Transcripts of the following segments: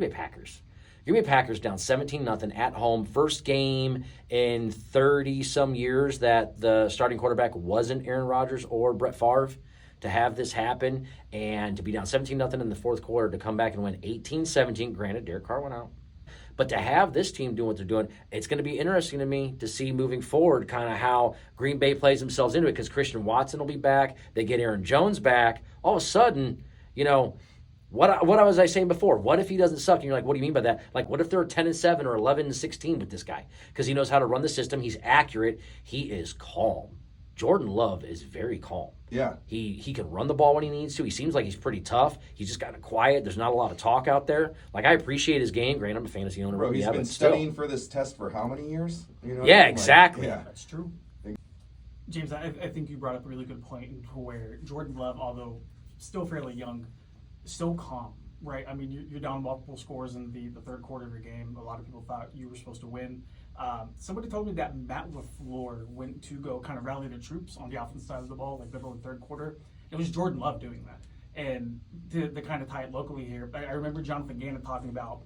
Green Bay Packers. Green Bay Packers down 17-0 at home. First game in 30-some years that the starting quarterback wasn't Aaron Rodgers or Brett Favre. To have this happen and to be down 17-0 in the fourth quarter, to come back and win 18-17. Granted, Derek Carr went out. But to have this team doing what they're doing, it's going to be interesting to me to see moving forward kind of how Green Bay plays themselves into it, because Christian Watson will be back. They get Aaron Jones back. All of a sudden, what was I saying before? What if he doesn't suck? And you're like, what do you mean by that? Like, what if they're 10-7 or 11-16 with this guy? Because he knows how to run the system. He's accurate. He is calm. Jordan Love is very calm. Yeah. He can run the ball when he needs to. He seems like he's pretty tough. He's just kind of quiet. There's not a lot of talk out there. Like, I appreciate his game. Granted, I'm a fantasy owner. Bro, he's been studying for this test for how many years? Yeah, exactly. Yeah, that's true. James, I think you brought up a really good point where Jordan Love, although still fairly young, still calm, right? I mean, you're down multiple scores in the third quarter of your game. A lot of people thought you were supposed to win. Somebody told me that Matt LaFleur went to go kind of rally the troops on the offensive side of the ball, like middle of the third quarter. It was Jordan Love doing that. And to kind of tie it locally here, I remember Jonathan Gannon talking about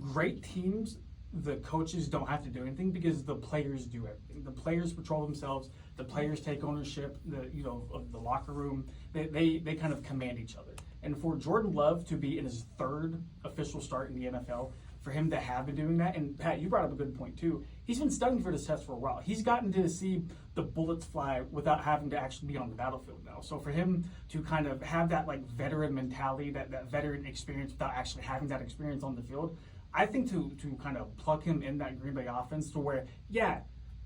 great teams, the coaches don't have to do anything because the players do everything. The players patrol themselves. The players take ownership. Of the locker room. They kind of command each other. And for Jordan Love to be in his third official start in the NFL, for him to have been doing that, and Pat, you brought up a good point too. He's been studying for this test for a while. He's gotten to see the bullets fly without having to actually be on the battlefield now. So for him to kind of have that like veteran mentality, that veteran experience without actually having that experience on the field, I think to kind of plug him in that Green Bay offense to where, yeah,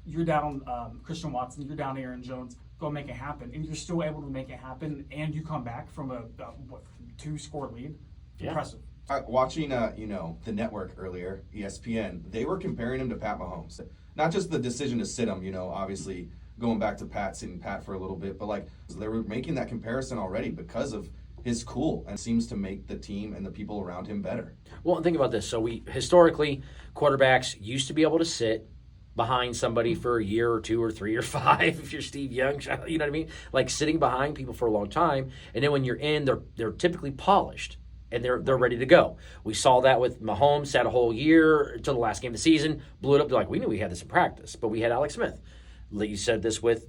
you're down Christian Watson, you're down Aaron Jones, go make it happen, and you're still able to make it happen, and you come back from a 2-score lead. Yeah. Impressive. Watching, the network earlier, ESPN, they were comparing him to Pat Mahomes. Not just the decision to sit him, obviously going back to Pat, sitting Pat for a little bit, but like they were making that comparison already because of his cool and seems to make the team and the people around him better. Well, think about this. So historically, quarterbacks used to be able to sit behind somebody for a year or 2 or 3 or 5 if you're Steve Young, you know what I mean? Like sitting behind people for a long time, and then when you're in, they're typically polished. And they're ready to go. We saw that with Mahomes, sat a whole year until the last game of the season, blew it up. They're like, we knew we had this in practice, but we had Alex Smith. You said this with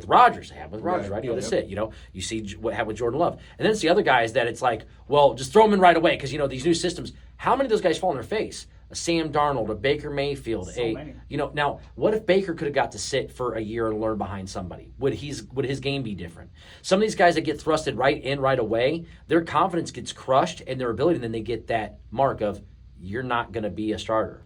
Rodgers. It happened with Rodgers, right? He let it sit. You see what happened with Jordan Love. And then it's the other guys that it's like, well, just throw them in right away because, these new systems, how many of those guys fall on their face? A Sam Darnold, a Baker Mayfield. Many. Now, what if Baker could have got to sit for a year and learn behind somebody? Would his game be different? Some of these guys that get thrusted right in right away, their confidence gets crushed and their ability, and then they get that mark of, you're not going to be a starter.